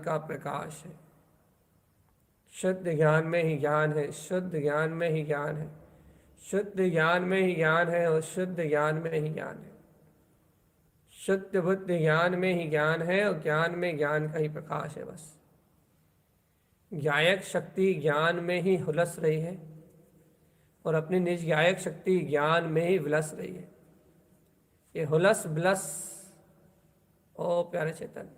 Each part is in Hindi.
का प्रकाश है। शुद्ध ज्ञान में ही ज्ञान है, शुद्ध ज्ञान में ही ज्ञान है, शुद्ध ज्ञान में ही ज्ञान है और शुद्ध ज्ञान में ही ज्ञान है। शुद्ध बुद्ध ज्ञान में ही ज्ञान है और ज्ञान में ज्ञान का ही प्रकाश है। बस ज्ञायक शक्ति ज्ञान में ही हुलस रही है और अपनी निज ज्ञायक शक्ति ज्ञान में ही विलस रही है। ये हुलस बिलस, ओ प्यारे चेतन।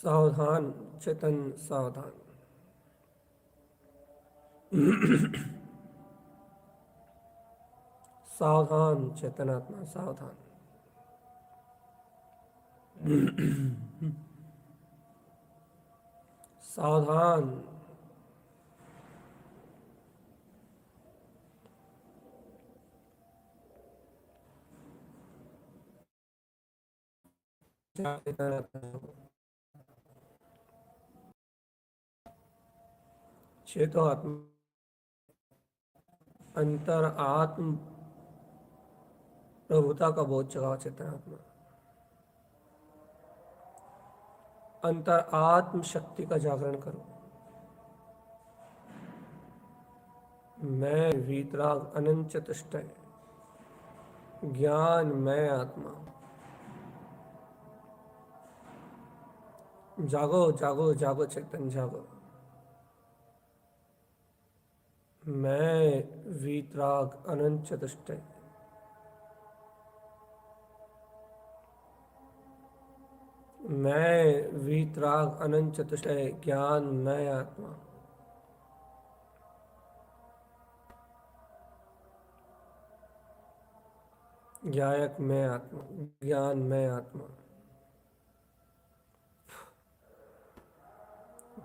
सावधान चेतन सावधान। सावधान चेतनात्मा सावधान। सावधान। चेतो आत्मा अंतर आत्म प्रभुता का बोध जगाओ चेतनात्मा। अंतर आत्म शक्ति का जागरण करो। मैं वीतराग अनंत चतुष्टय ज्ञान मैं आत्मा। जागो जागो जागो चेतन जागो। मैं वीतराग अनंत चतुष्टय मैं वीतराग अनंत चतुष्टय ज्ञान मैं आत्मा। ज्ञायक मैं आत्मा ज्ञान मैं आत्मा।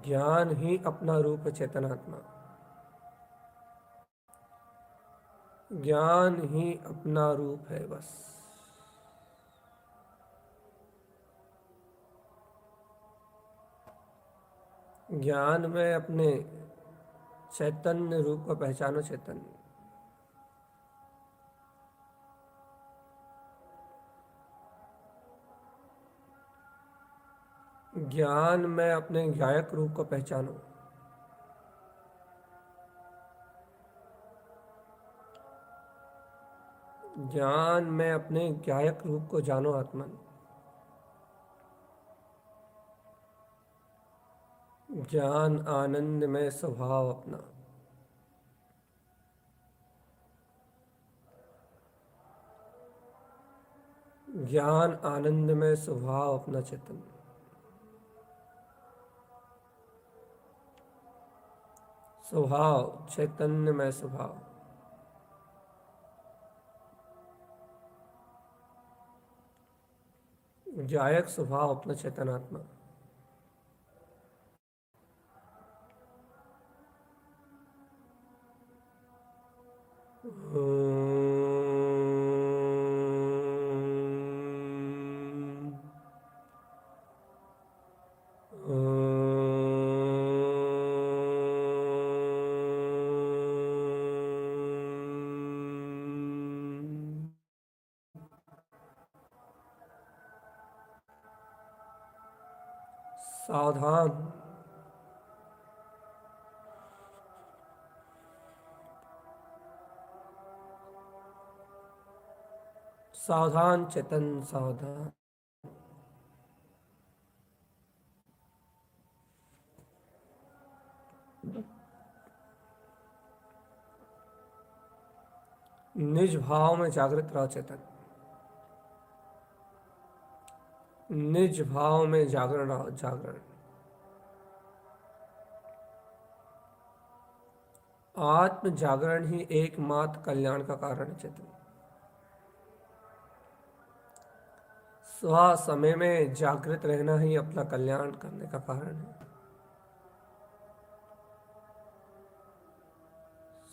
ज्ञान ही अपना रूप है चेतनात्मा। ज्ञान ही अपना रूप है बस। ज्ञान में अपने चैतन्य रूप को पहचानो चैतन्य। ज्ञान में अपने गायक रूप को पहचानो। ज्ञान में अपने गायक रूप को जानो आत्मन। ज्ञान आनंद में स्वभाव अपना। ज्ञान आनंद में स्वभाव अपना चेतन। स्वभाव चैतन्य में स्वभाव। गायक स्वभाव अपना चेतनात्मा। सावधान। सावधान चेतन सावधान। निज भाव में जागृत रहो चेतन। निज भाव में जागरण रहो जागरण। आत्म जागरण ही एकमात्र कल्याण का कारण है चेतन। स्व समय में जागृत रहना ही अपना कल्याण करने का कारण है।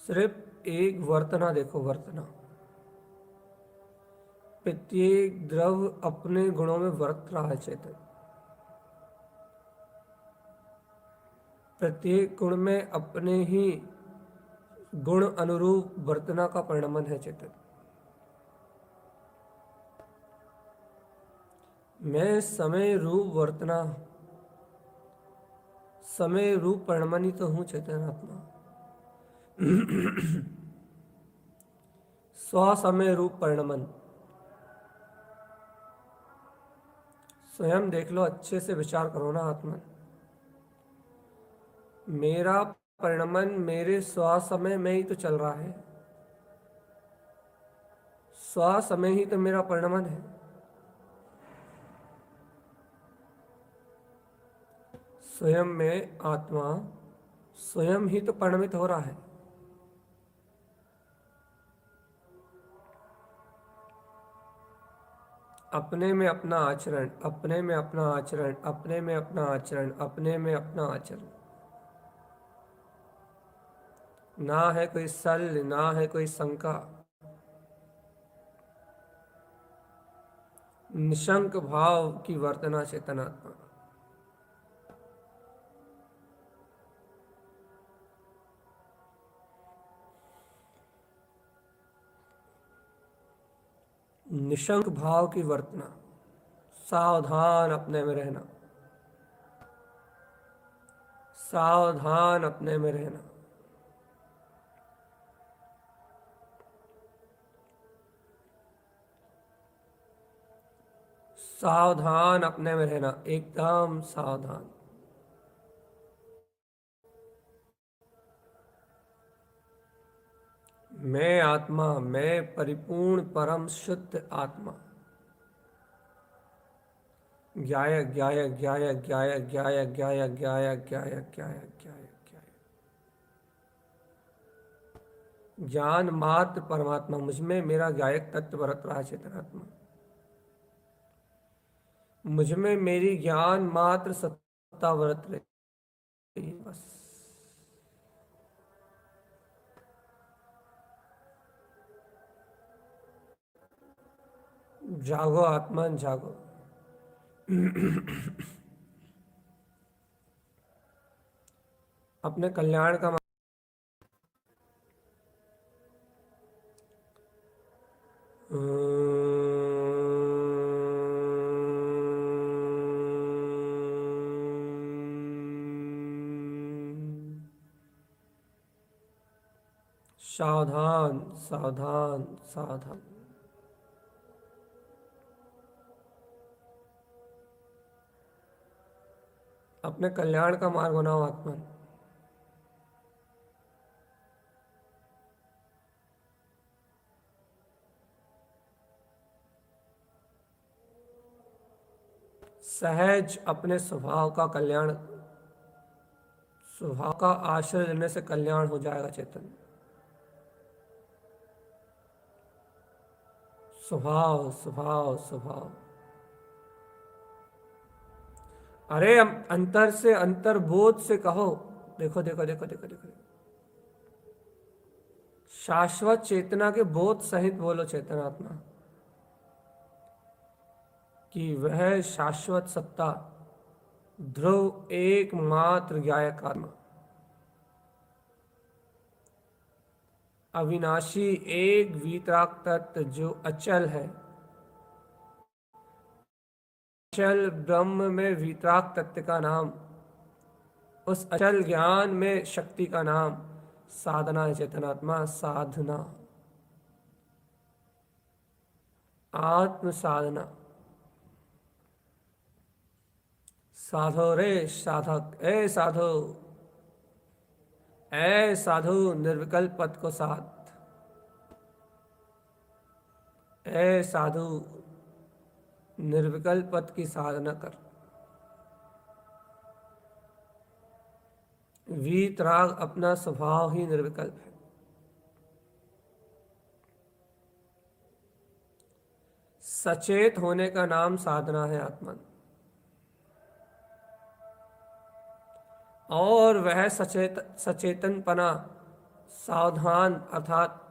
सिर्फ एक वर्तना देखो वर्तना। प्रत्येक द्रव अपने गुणों में वर्त रहा है चेतन। प्रत्येक गुण में अपने ही गुण अनुरूप वर्तना का परिणमन है चेतन। मैं समय रूप वर्तना समय रूप परिणमन ही तो हूं चेतन आत्मा। स्व समय रूप परिणमन। स्वयं देख लो अच्छे से विचार करो ना आत्मा। मेरा परिणमन मेरे स्व समय में ही तो चल रहा है। स्व समय ही तो मेरा परिणमन है। स्वयं में आत्मा स्वयं ही तो परिणमित हो रहा है। अपने में अपना आचरण, अपने में अपना आचरण, अपने में अपना आचरण, अपने में अपना आचरण। ना है कोई सल, ना है कोई शंका। निशंक भाव की वर्तना चेतनात्मा। निशंक भाव की वर्तना, सावधान अपने में रहना, सावधान अपने में रहना। सावधान अपने में रहना, एकदम सावधान। मैं आत्मा, मैं परिपूर्ण परम शुद्ध आत्मा। ज्ञाय ज्ञाय ज्ञाय ज्ञाय ज्ञाय ज्ञाय ज्ञाय ज्ञाय ज्ञाय ज्ञाय ज्ञाय। ज्ञान मात्र परमात्मा, मुझमें मेरा ज्ञायक तत्व बरत रहा है चेतनात्मा। मुझमें मेरी ज्ञान मात्र सत्ता बरत रही है बस। जागो आत्मन जागो। अपने कल्याण का सावधान सावधान सावधान। अपने कल्याण का मार्ग बनाओ आत्मन। सहज अपने स्वभाव का कल्याण, स्वभाव का आश्रय लेने से कल्याण हो जाएगा चेतन। स्वभाव स्वभाव स्वभाव। अरे अंतर से, अंतर्बोध से कहो, देखो देखो देखो देखो देखो। शाश्वत चेतना के बोध सहित बोलो चेतनात्मा कि वह शाश्वत सत्ता ध्रुव एकमात्र ज्ञायक आत्मा, अविनाशी एक वीतराग तत्व जो अचल है। अचल ब्रह्म में वीतराग तत्व का नाम, उस अचल ज्ञान में शक्ति का नाम साधना है चेतनात्मा। साधना, आत्म साधना। साधो रे साधक, ए साधो, ए साधु निर्विकल्प पद को साध। ए साधु निर्विकल्प पद की साधना कर। वीतराग अपना स्वभाव ही निर्विकल्प है। सचेत होने का नाम साधना है आत्मन। और वह सचेतनपना, सावधान अर्थात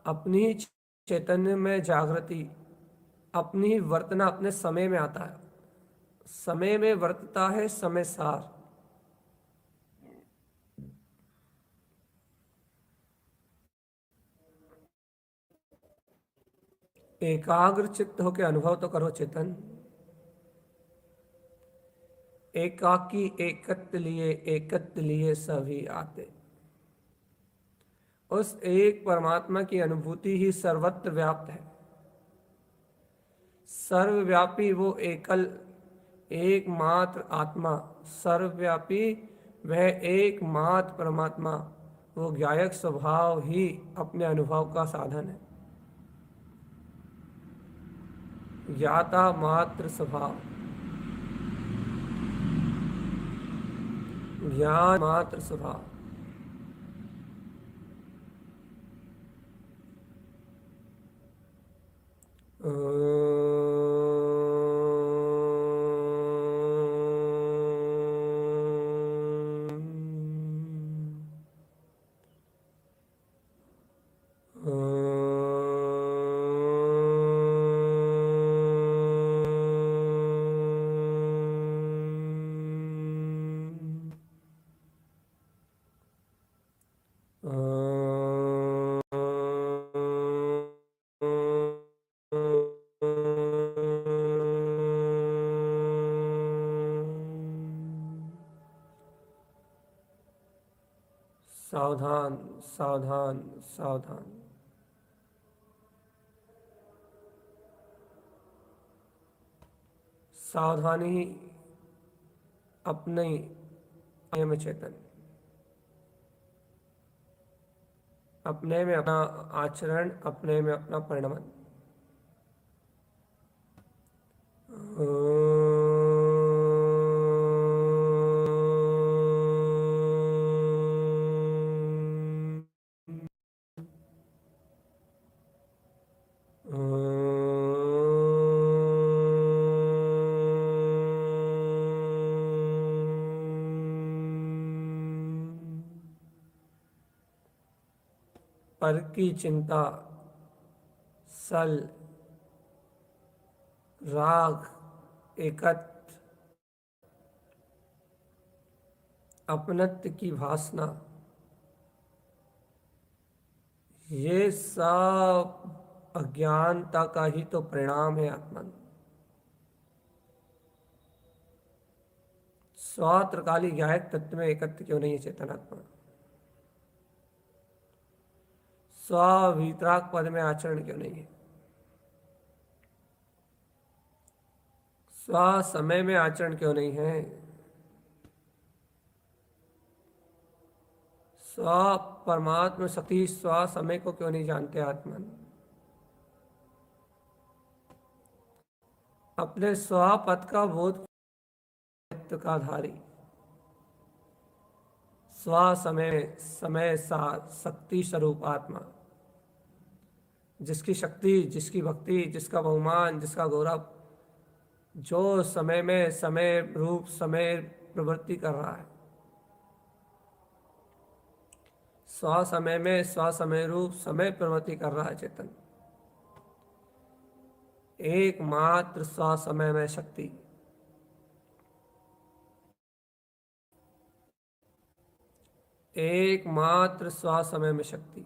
अपनी चैतन्य में जागृति, अपनी वर्तना अपने समय में आता है। समय में वर्तता है समय सार। एकाग्र चित्त होकर अनुभव तो करो चेतन। एकाकी एकत्व लिए सभी आते। उस एक परमात्मा की अनुभूति ही सर्वत्र व्याप्त है। सर्वव्यापी वो एकमात्र आत्मा, सर्वव्यापी वह एकमात्र परमात्मा, वो ज्ञायक स्वभाव ही अपने अनुभव का साधन है। ज्ञाता मात्र स्वभाव। ज्ञान मात्र स्वभाव। सावधान सावधान सावधान। सावधानी अपने में चेतन, अपने में अपना आचरण, अपने में अपना परिणमन। पर की चिंता, सल, राग, एकत्व, अपनत्व की भासना, ये सब अज्ञानता का ही तो परिणाम है आत्मन। स्वात्रकाली गायक तत्व में एकत्व क्यों नहीं है चेतनात्मा? स्वीतराग पद में आचरण क्यों नहीं है? स्व समय में आचरण क्यों नहीं है? स्व परमात्म शक्ति स्व समय को क्यों नहीं जानते आत्मन? अपने स्व पद का बोध का धारी, स्व समय समय सा शक्ति स्वरूप आत्मा, जिसकी शक्ति, जिसकी भक्ति, जिसका बहुमान, जिसका गौरव, जो समय में समय रूप समय प्रवृत्ति कर रहा है, स्व समय में स्व समय रूप समय प्रवृत्ति कर रहा है चेतन। एकमात्र स्व समय में शक्ति, एकमात्र स्व समय में शक्ति।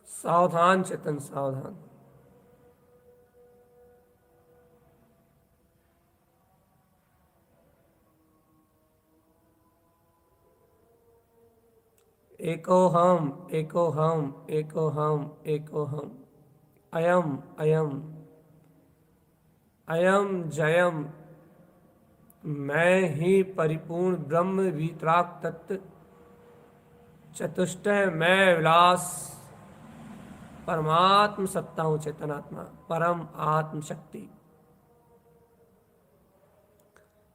सावधान चेतन सावधान। एको हम एको हम एको हम एको हम, अयम अयम अयम जयम, मैं ही परिपूर्ण ब्रह्म वीतराग तत्व, चतुष्टय मैं विलास, परमात्म सत्ता हूँ चेतनात्मा, परम आत्म शक्ति।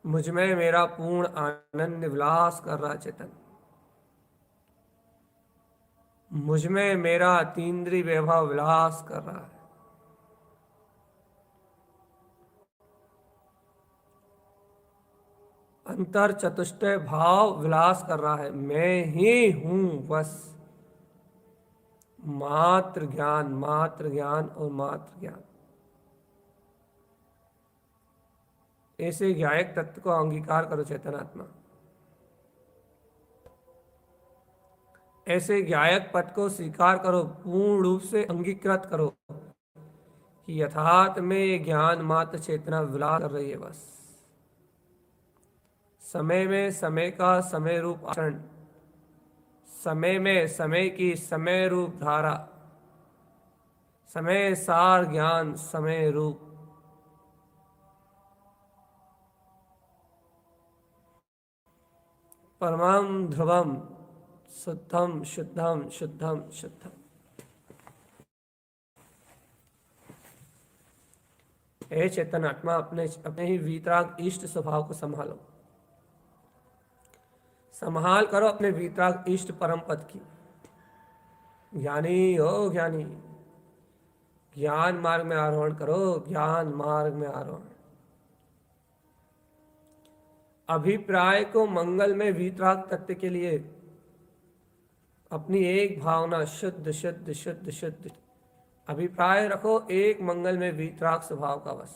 मुझ में मेरा पूर्ण आनंद विलास कर रहा चेतन, मुझ में मेरा अतीन्द्रिय वैभव विलास कर रहा है। अंतर चतुष्टय भाव विलास कर रहा है। मैं ही हूं बस, मात्र ज्ञान, मात्र ज्ञान और मात्र ज्ञान। ऐसे ज्ञायक तत्व को अंगीकार करो चेतनात्मा। ऐसे ज्ञायक पद को स्वीकार करो, पूर्ण रूप से अंगीकृत करो कि यथार्थ में ये ज्ञान मात्र चेतना विलास कर रही है बस। समय में समय का समय रूप आचरण, समय में समय की समय रूप धारा, समय सार ज्ञान समय रूप। परमं ध्रुवम शुद्धम शुद्धम शुद्धम शुद्धम। हे चेतन आत्मा, अपने ही वीतराग इष्ट स्वभाव को संभालो, संभाल करो अपने वीतराग इष्ट परम पद की। ज्ञानी हो ज्ञानी, ज्ञान मार्ग में आरोहण करो, ज्ञान मार्ग में आरोहण। अभिप्राय को मंगल में वीतराग तत्व के लिए अपनी एक भावना शुद्ध शुद्ध शुद्ध शुद्ध अभिप्राय रखो, एक मंगल में वीतराग स्वभाव का बस।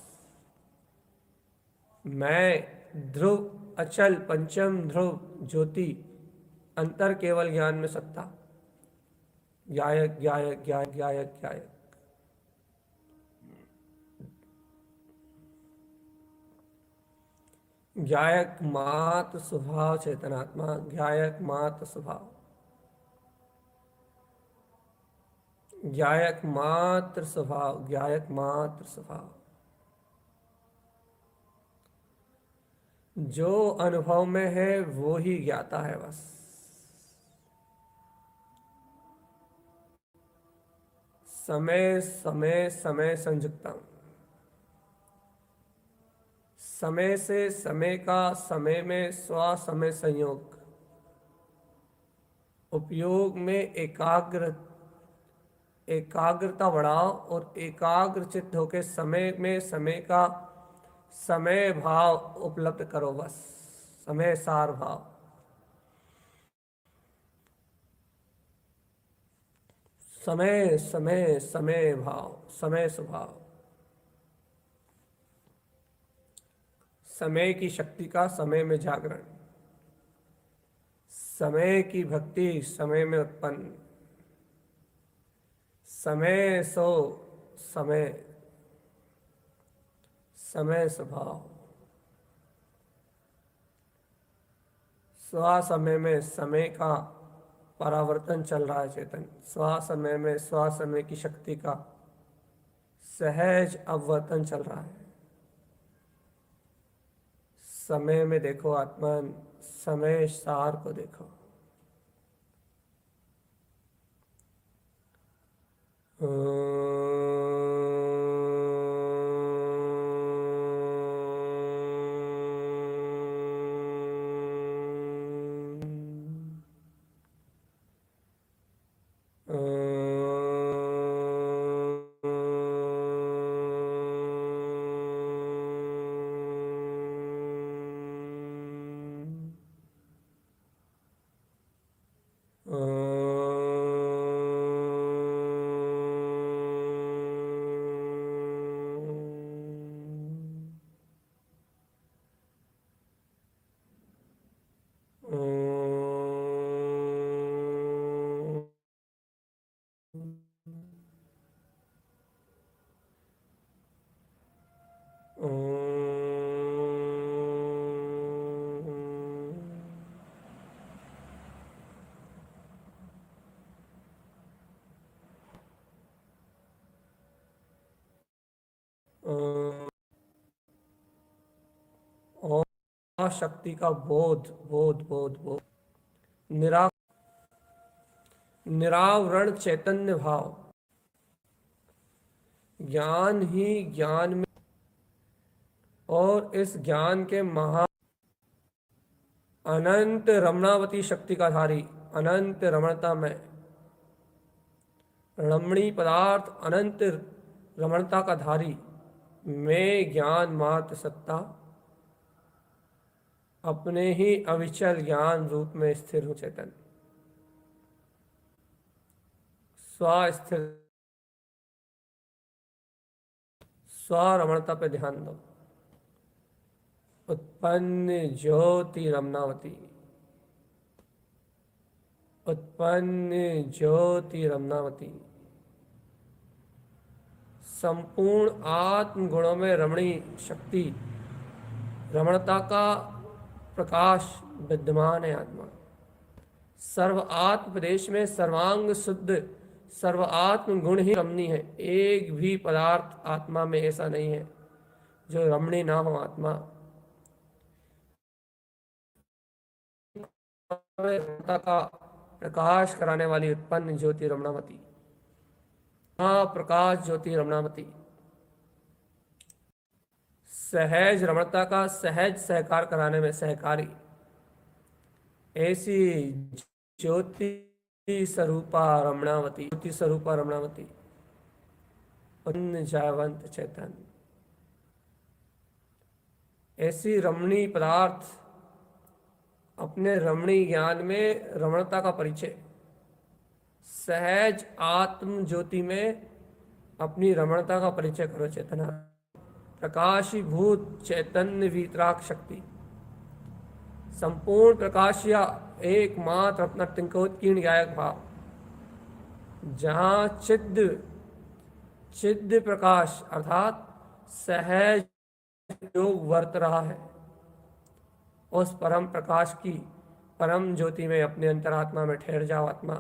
मैं ध्रुव अचल पंचम ध्रुव ज्योति, अंतर केवल ज्ञान में सत्ता। ज्ञायक ज्ञायक ज्ञायक ज्ञायक ज्ञायक। ज्ञायक मात्र स्वभाव चेतनात्मा, ज्ञायक मात्र स्वभाव, ज्ञायक मात्र स्वभाव, ज्ञायक मात्र स्वभाव। जो अनुभव में है वो ही ज्ञाता है बस। समय समय समय संयुक्ता, समय से समय का समय में स्व समय संयोग, उपयोग में एकाग्रता बढ़ाओ और एकाग्र चित्त होकर समय में समय का समय भाव उपलब्ध करो बस। समय सार भाव, समय समय समय भाव, समय स्वभाव, समय की शक्ति का समय में जागरण, समय की भक्ति समय में उत्पन्न, समय सो समय, समय स्वभाव, स्व समय में समय का परावर्तन चल रहा है चेतन, स्व समय में स्व समय की शक्ति का सहज अववर्तन चल रहा है। समय में देखो आत्मन, समय सार को देखो। और शक्ति का बोध बोध बोध बोध, निरावरण चैतन्य भाव, ज्ञान ही ज्ञान में, और इस ज्ञान के महा अनंत रमणावती शक्ति का धारी, अनंत रमणता में, रमणी पदार्थ अनंत रमणता का धारी, मैं ज्ञान मात्र सत्ता, अपने ही अविचल ज्ञान रूप में स्थिर हूं चेतन। स्वस्थिर स्वरमणता पे ध्यान दो। उत्पन्न ज्योति रमनावती, उत्पन्न ज्योति रमनावती। संपूर्ण आत्म गुणों में रमणी शक्ति, रमणता का प्रकाश विद्यमान है आत्मा। सर्व आत्म प्रदेश में सर्वांग शुद्ध सर्व आत्म गुण ही रमणी है। एक भी पदार्थ आत्मा में ऐसा नहीं है जो रमणी ना हो। आत्मा रमणता का प्रकाश कराने वाली उत्पन्न ज्योति रमणावती, प्रकाश ज्योति रमणावती। सहज रमणता का सहज सहकार कराने में सहकारी, ऐसी ज्योति स्वरूपा रमणावती, ज्योति स्वरूपा रमणावती। जायवंत चैतन्य, ऐसी रमणी पदार्थ अपने रमणी ज्ञान में रमणता का परिचय, सहज आत्म ज्योति में अपनी रमणता का परिचय करो। चेतना प्रकाशीभूत चैतन्य वीतराग शक्ति, संपूर्ण प्रकाश या एकमात्र अपना तिंकोत्कीर्ण गायक भाव, जहाँ चिद्ध प्रकाश अर्थात सहज योग वर्त रहा है, उस परम प्रकाश की परम ज्योति में अपने अंतरात्मा में ठहर जाओ। आत्मा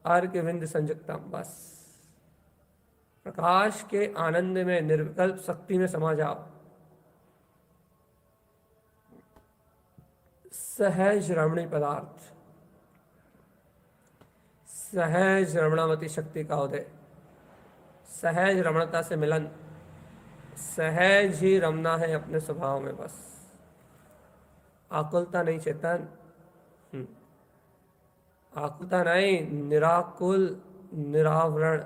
अर्घ्य विंद संयुक्ता, बस प्रकाश के आनंद में निर्विकल्प शक्ति में समा जाओ। सहज रमणी पदार्थ, सहज रमणावती शक्ति का उदय, सहज रमणता से मिलन, सहज ही रमना है अपने स्वभाव में। बस आकुलता नहीं चेतन, आकुलता नहीं, निराकुल निरावरण।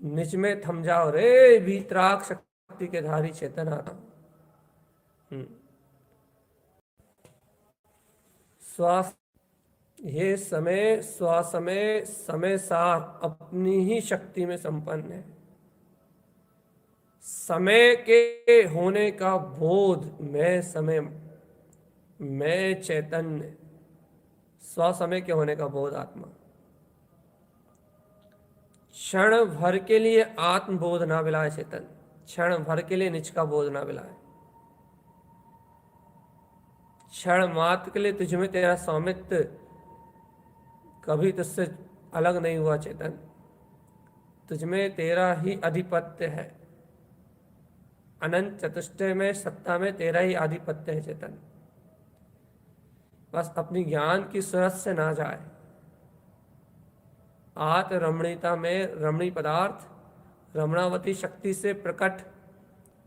निज में थम जाओ रे वीतराग शक्ति के धारी चेतन आना। श्वास ये समय सार अपनी ही शक्ति में संपन्न है। समय के होने का बोध, मैं समय, मैं चैतन्य, स्वसमय के होने का बोध आत्मा। क्षण भर के लिए आत्मबोध ना मिलाए चेतन, क्षण भर के लिए निज का बोध ना मिलाए। क्षण मात्र के लिए तुझमें तेरा स्वामित्व कभी तुझसे अलग नहीं हुआ चेतन, तुझमें तेरा ही आधिपत्य है। अनंत चतुष्टय में सत्ता में तेरा ही आधिपत्य है चेतन। बस अपनी ज्ञान की सूरत से ना जाए। आत्म रमणीयता में रमणी पदार्थ रमणावती शक्ति से प्रकट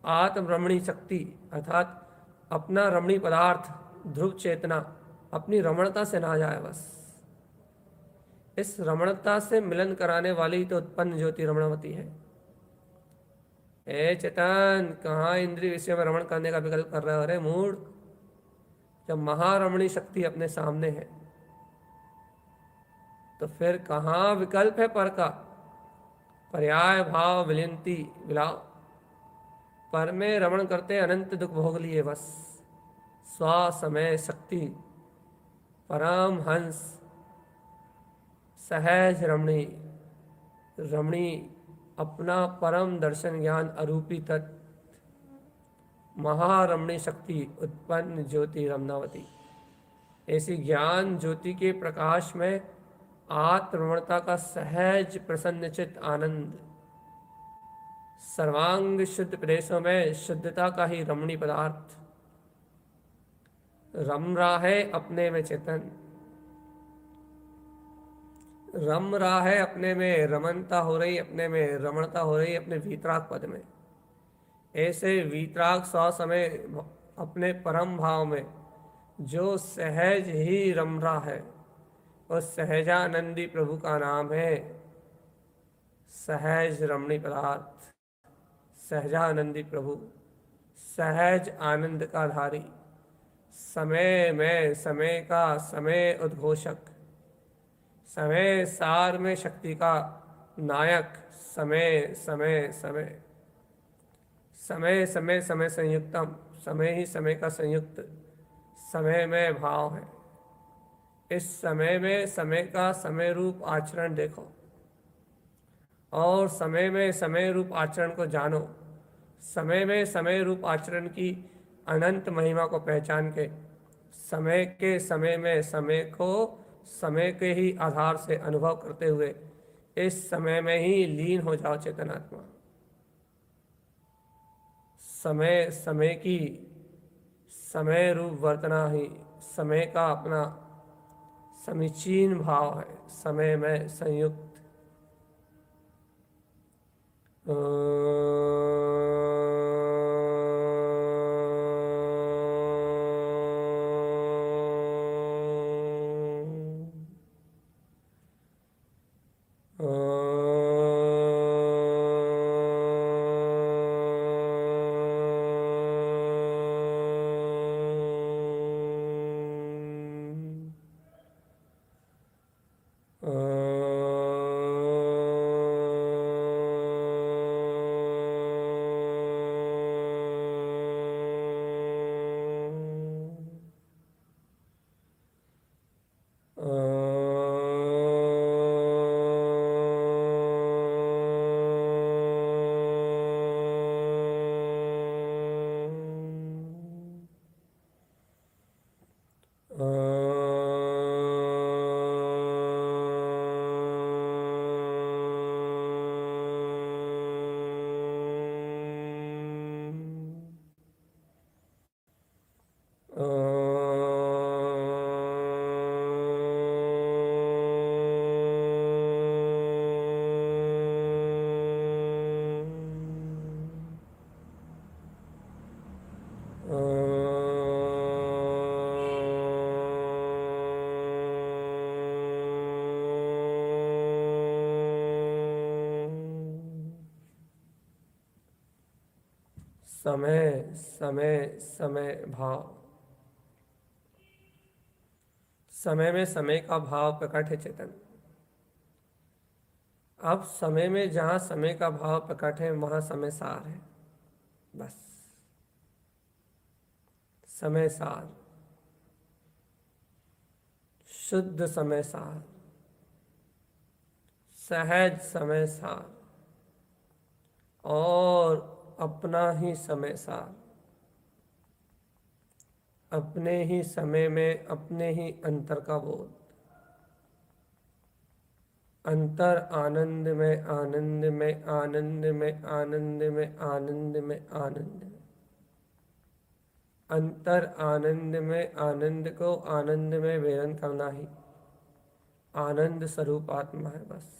आत्म रमणी शक्ति अर्थात अपना रमणी पदार्थ ध्रुव चेतना अपनी रमणता से ना जाए। बस इस रमणता से मिलन कराने वाली तो उत्पन्न ज्योति रमणावती है। ए चेतन, कहाँ इंद्रिय विषय में रमण करने का विकल्प कर रहे हो? अरे मूड, जब महारमणी शक्ति अपने सामने है तो फिर कहाँ विकल्प है पर का? पर्याय भाव विलिंती विलाप, पर में रमण करते अनंत दुख भोग लिए। बस स्व समय शक्ति परम हंस सहज रमणी, रमणी अपना परम दर्शन ज्ञान अरूपी तत्व महारमणी शक्ति उत्पन्न ज्योति रमनावती। ऐसी ज्ञान ज्योति के प्रकाश में आत्मरमणता का सहज प्रसन्नचित आनंद, सर्वांग शुद्ध प्रदेशों में शुद्धता का ही रमणी पदार्थ रम रहा है अपने में चेतन, रम रहा है अपने में, रमनता हो रही अपने में, रमणता हो रही अपने वीतराग पद में। ऐसे वीतराग स्व समय अपने परम भाव में जो सहज ही रम रहा है, उस सहजानंदी प्रभु का नाम है सहज रमणी पदार्थ, सहजानंदी प्रभु, सहज आनंद का धारी, समय में समय का समय उद्घोषक, समय सार में शक्ति का नायक, समय समय समय, समय समय समय संयुक्तम, समय ही समय का संयुक्त, समय में भाव है। इस समय में समय का समय रूप आचरण देखो और समय में समय रूप आचरण को जानो। समय में समय रूप आचरण की अनंत महिमा को पहचान के समय के समय में समय को समय के ही आधार से अनुभव करते हुए इस समय में ही लीन हो जाओ चेतनात्मा। समय समय की समय रूप वर्तना ही समय का अपना समीचीन भाव है, समय में संयुक्त। समय समय समय भाव, समय में समय का भाव प्रकट है चेतन। अब समय में जहाँ समय का भाव प्रकट है वहाँ समय सार है। बस समय सार, शुद्ध समय सार, सहज समय सार और अपना ही समय सार। अपने ही समय में अपने ही अंतर का बोध, अंतर आनंद में आनंद में आनंद में आनंद में आनंद में आनंद में, अंतर आनंद में आनंद को आनंद में वेदन करना ही आनंद स्वरूप आत्मा है। बस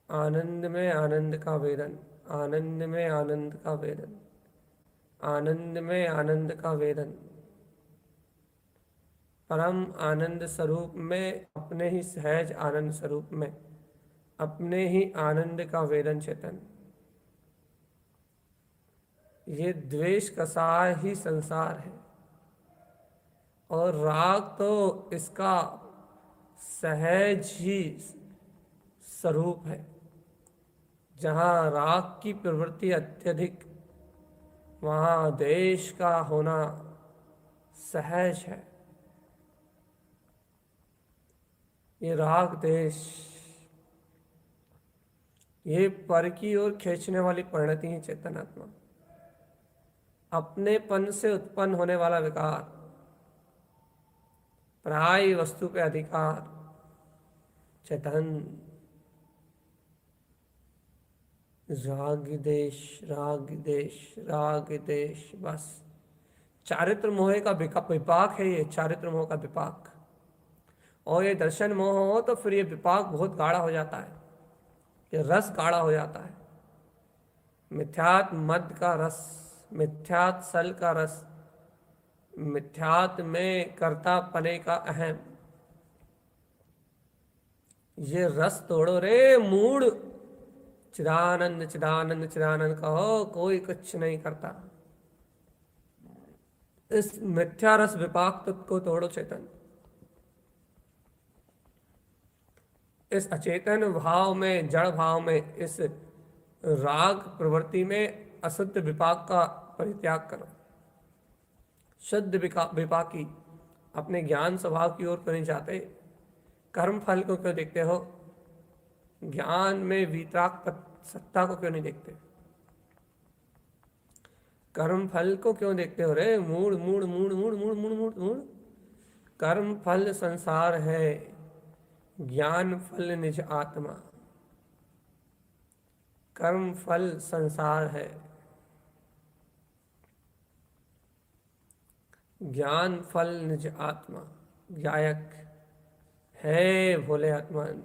आनंद में आनंद का वेदन, आनंद में आनंद का वेदन, आनंद में आनंद का वेदन, परम आनंद स्वरूप में, अपने ही सहज आनंद स्वरूप में अपने ही आनंद का वेदन चेतन। ये द्वेष का सार ही संसार है और राग तो इसका सहज ही स्वरूप है। जहाँ राग की प्रवृत्ति अत्यधिक, वहाँ देश का होना सहज है। ये राग देश, ये पर की ओर खींचने वाली परिणति ही चेतनात्मा। अपनेपन से उत्पन्न होने वाला विकार, पराई वस्तु पे अधिकार, चेतन। राग देश राग देश राग देश, बस चारित्र मोह का विपाक है ये, चारित्र मोह का विपाक। और ये दर्शन मोह हो तो फिर ये विपाक बहुत गाढ़ा हो जाता है, ये रस गाढ़ा हो जाता है। मिथ्यात मद का रस, मिथ्यात सल का रस, मिथ्यात में कर्ता पने का अहम, ये रस तोड़ो रे मूड। चिदानंद चिदानंद चिदानंद कहो, कोई कुछ नहीं करता। इस मिथ्या रस विपाक को तोड़ो चेतन। इस अचेतन भाव में, जड़ भाव में, इस राग प्रवृत्ति में अशुद्ध विपाक का परित्याग करो। शुद्ध विपाकी अपने ज्ञान स्वभाव की ओर क्यों नहीं जाते? कर्म फल को क्यों देखते हो? ज्ञान में वितराग सत्ता को क्यों नहीं देखते? कर्म फल को क्यों देखते हो रे? Mood mood mood mood mood mood mood mood. कर्म फल संसार है, ज्ञान फल निज आत्मा। कर्म फल संसार है, ज्ञान फल निज आत्मा। गायक है भोले आत्मान।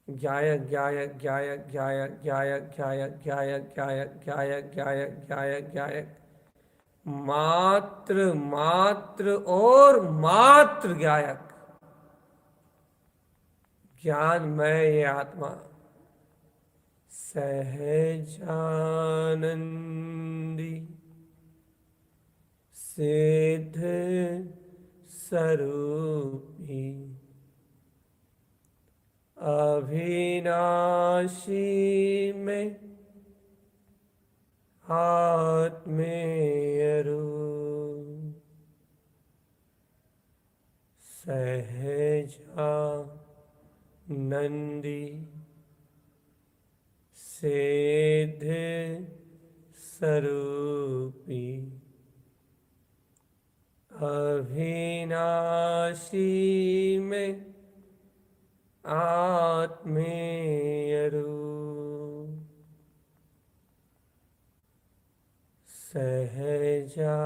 गायक गायक गायक गायक गायक गायक गायक गायक गायक गायक गायक गायक मात्र मात्र और मात्र गायक। ज्ञानमय ये आत्मा सहजानंदी सिद्ध स्वरूपी अविनाशी में आत्मेय रूप सहजानंदी सिद्ध स्वरूपी अविनाशी में आत्मेय रूप सहजानंदी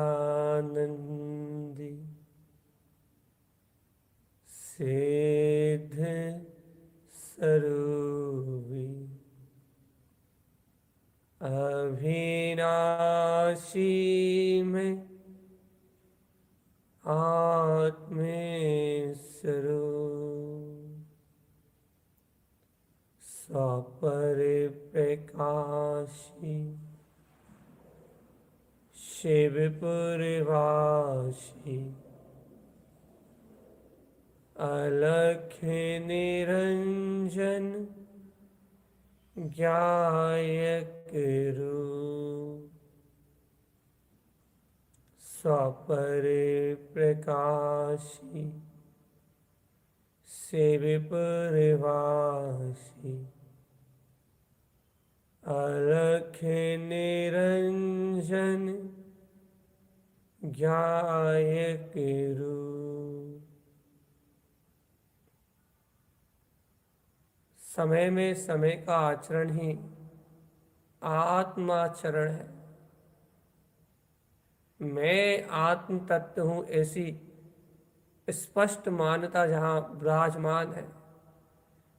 सिद्ध स्वरूपी अविनाशी में आत्मेय स्वरूप स्वपरिप्रकाशी शिवपुरवासी अलख निरंजन गायक रूप स्वपरिप्रकाशी शिवपुरवासी अलख निरंजन गायक रूप। समय में समय का आचरण ही आत्माचरण है। मैं आत्म तत्व हूं, ऐसी स्पष्ट मान्यता जहाँ विराजमान है,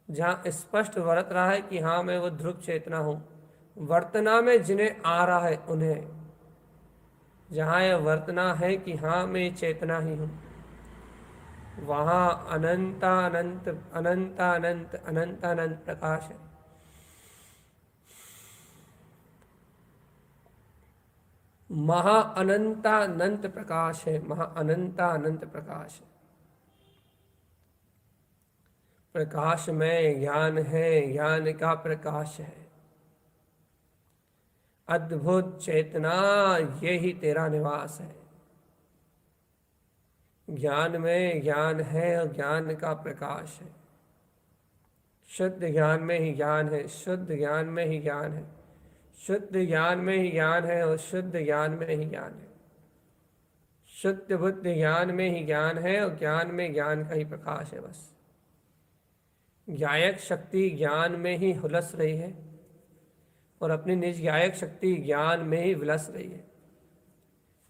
जहाँ स्पष्ट वर्त रहा है कि हाँ मैं वो ध्रुव चेतना हूँ, वर्तना में जिन्हें आ रहा है उन्हें, जहाँ यह वर्तना है कि हाँ मैं चेतना ही हूँ, वहाँ अनंता अनंत अनंता अनंत अनंता अनंत प्रकाश है। महा अनंता अनंत प्रकाश है, महा अनंता अनंत प्रकाश है। प्रकाश में ज्ञान है, ज्ञान का प्रकाश है। अद्भुत चेतना, ये ही तेरा निवास है। ज्ञान में ज्ञान है और ज्ञान का प्रकाश है। शुद्ध ज्ञान में ही ज्ञान है, शुद्ध ज्ञान में ही ज्ञान है, शुद्ध ज्ञान में ही ज्ञान है और शुद्ध ज्ञान में ही ज्ञान है। शुद्ध बुद्ध ज्ञान में ही ज्ञान है और ज्ञान में ज्ञान का ही प्रकाश है। बस गायक शक्ति ज्ञान में ही हुलस रही है और अपनी निज गायक शक्ति ज्ञान में ही विलस रही है।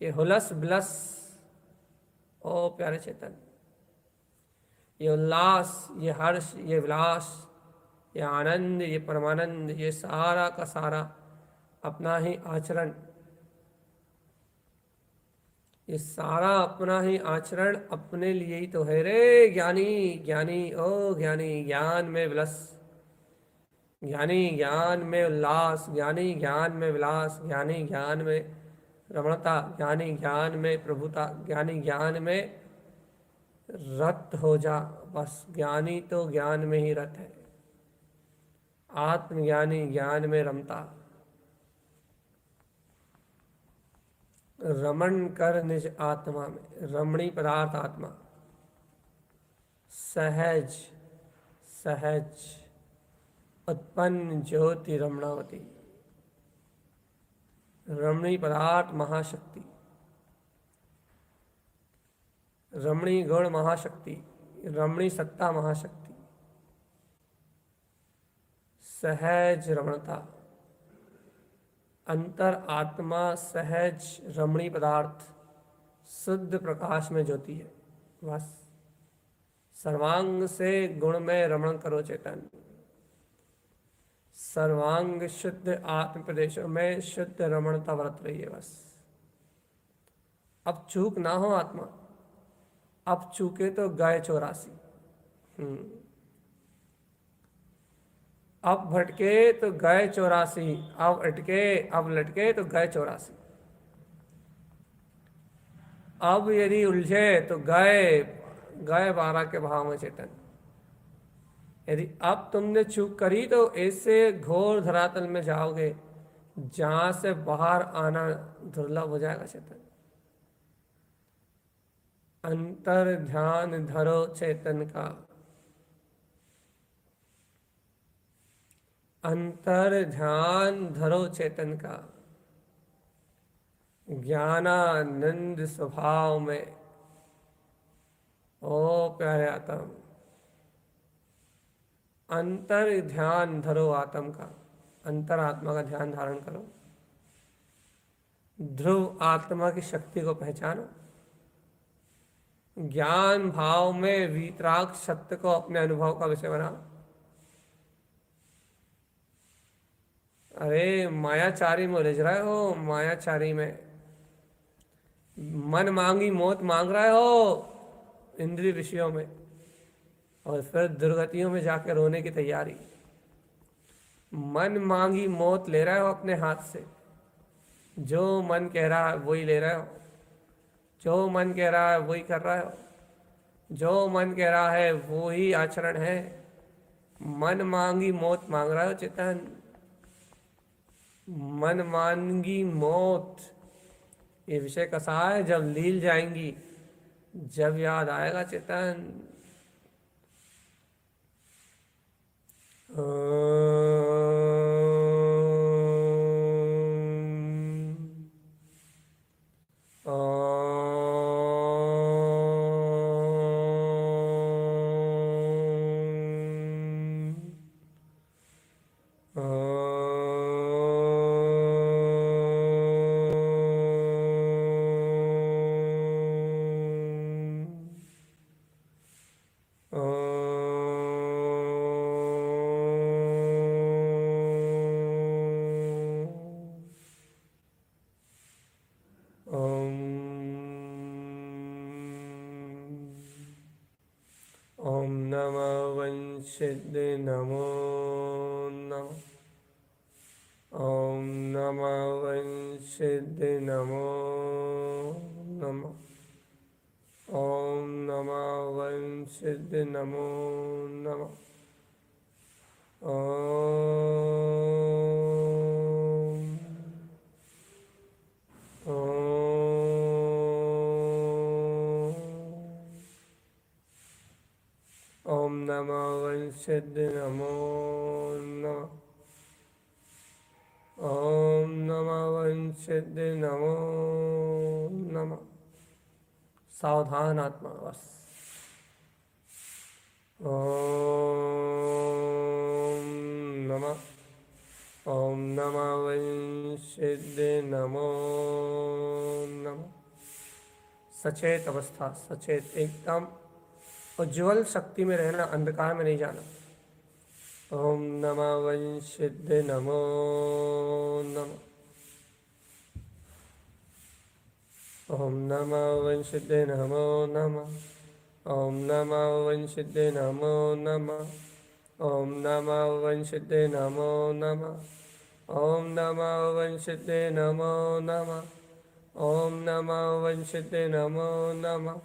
ये हुलस विलस, ओ प्यारे चेतन, ये उल्लास, ये हर्ष, ये विलास, ये आनंद, ये परमानंद, ये सारा का सारा अपना ही आचरण, ये सारा अपना ही आचरण अपने लिए ही तो है रे ज्ञानी। ज्ञानी ओ ज्ञानी, ज्ञान में विलस, ज्ञानी ज्ञान में उल्लास, ज्ञानी ज्ञान में विलास, ज्ञानी ज्ञान में रमणता, ज्ञानी ज्ञान में प्रभुता, ज्ञानी ज्ञान में रत हो जा। बस ज्ञानी तो ज्ञान में ही रत है, आत्मज्ञानी ज्ञान में रमता। रमण कर निज आत्मा में, रमणी पदार्थ आत्मा। सहज सहज उत्पन्न ज्योति रमणावती, रमणी पदार्थ महाशक्ति, रमणी गुण महाशक्ति, रमणी सत्ता महाशक्ति। सहज रमणता, अंतर आत्मा सहज रमणी पदार्थ, शुद्ध प्रकाश में ज्योति है। बस सर्वांग से गुण में रमण करो चेतन, सर्वांग शुद्ध आत्म प्रदेशों में शुद्ध रमणता व्रत रही है। बस अब चूक ना हो आत्मा, अब चूके तो गए 84। अब भटके तो गए 84, अब अटके अब लटके तो गए 84। अब यदि उलझे तो गए 12 के भाव में चेतन। यदि अब तुमने चूक करी तो ऐसे घोर धरातल में जाओगे जहां से बाहर आना दुर्लभ हो जाएगा चेतन। अंतर ध्यान धरो चेतन का, अंतर ध्यान धरो चेतन का, ज्ञानानंद स्वभाव में। ओ प्यारे आत्म, अंतर ध्यान धरो आत्म का, अंतर आत्मा का ध्यान धारण करो। ध्रुव आत्मा की शक्ति को पहचानो, ज्ञान भाव में वीतराग सत्य को अपने अनुभव का विषय बनाओ। अरे मायाचारी में उलझ रहे हो, मायाचारी में मन मांगी मौत मांग रहे हो इंद्रिय विषयों में, और फिर दुर्गतियों में जाकर रोने की तैयारी। मन मांगी मौत ले रहे हो अपने हाथ से, जो मन कह रहा है वही ले रहे हो, जो मन कह रहा है वही कर रहे हो, जो मन कह रहा है वो ही आचरण है। मन मांगी मौत मांग रहे हो चेतन, मन मांगी मौत। ये विषय कसा है, जब लील जाएंगी, जब याद आएगा चेतन। सिद्धि नमो नमः, ओम नमः वंशिद्धि नमो नमः, ओम नमः वंशिद्धि नमो नमः, ओम नमः वंशिद्धि नमो नमः, ओम नमः वंशिद्धि नमो नमः। सावधान आत्मा बस। ओम नमः, ओम नमः वंशिद्धि नमो नमः। सचेत अवस्था, सचेत एकदम उज्ज्वल शक्ति में रहना, अंधकार में नहीं जाना। ओम नमः वंशिद्धि नमो नमः, ओम नमः वंशिद्धि नमो नमः, ओम नमः वंशिद्धि नमो नमः, ओम नमः वंशिद्धि नमो नमः, ओम नमः वंशिद्धि नमो नमः, ओम नमः वंशिद्धि नमो नमः,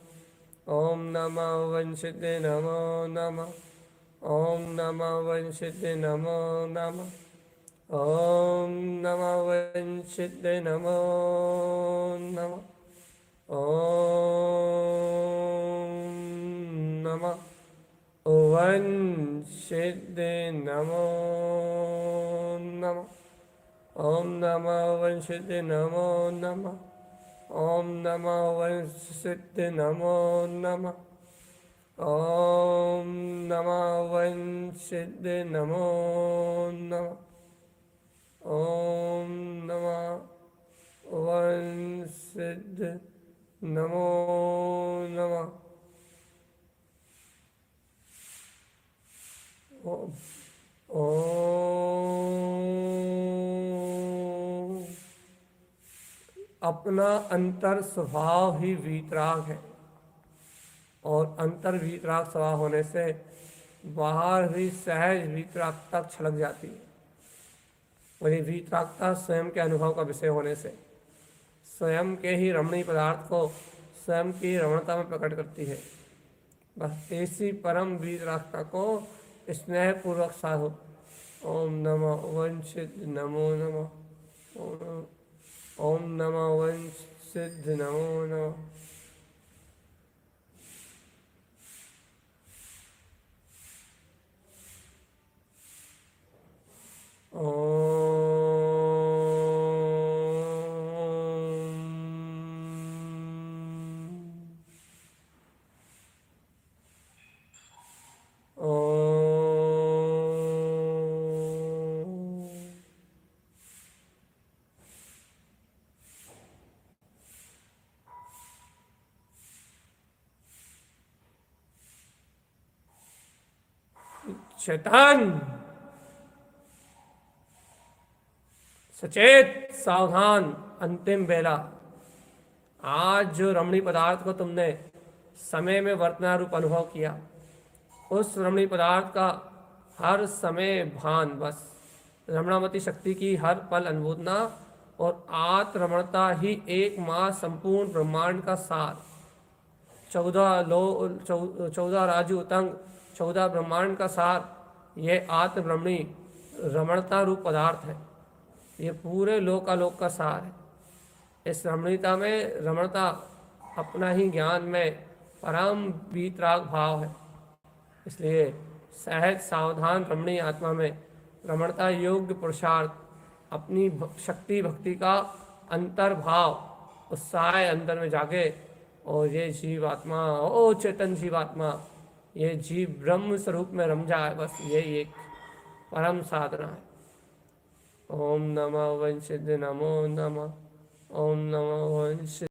ओम नमः वंशिते नमो नमः। ओम नमः वंशिते नमो नमः। ओम नमः वंशिते नमो नमः। ओम नमः वंशिते नमो नमः। ओम नमः वंशिते नमो नमः। ओम नमः वंशिते नमो नमः। ओम नमः वंशिते नमो नमः। ओम नमः वंशिते नमो नमः। ओम अपना अंतर स्वभाव ही वीतराग है और अंतर वीतराग स्वभाव होने से बाहर भी सहज वीतरागता छलक जाती है। और ये वीतरागता स्वयं के अनुभव का विषय होने से स्वयं के ही रमणीय पदार्थ को स्वयं की रमणता में प्रकट करती है। बस ऐसी परम वीतरागता को स्नेहपूर्वक साधो। ओम नमः वंशित नमो नमः। ओम नमः वंशित नमो नमः। शैतान सचेत सावधान अंतिम बेला। आज जो रमणीय पदार्थ को तुमने समय में वर्तना रूप अनुभव किया, उस रमणीय पदार्थ का हर समय भान, बस रमणामती शक्ति की हर पल अनुभूतना और आत्मरमणता ही एक माँ संपूर्ण ब्रह्मांड का सार। 14 राजू उतंग 14 ब्रह्मांड का सार ये आत्मरमणी रमणता रूप पदार्थ है। ये पूरे लोकालोक का सार है। इस रमणीयता में रमणता अपना ही ज्ञान में परम वीतराग भाव है। इसलिए सहज सावधान रमणीय आत्मा में रमणता योग्य पुरुषार्थ अपनी शक्ति भक्ति का अंतर्भाव उत्साह अंदर में जागे और ये जीवात्मा, ओ चेतन जीवात्मा, ये जीव ब्रह्म स्वरूप में रम जाए। बस यही एक परम साधना है। ओम नमः वंशित नमो नमः। ओम नमः वंशित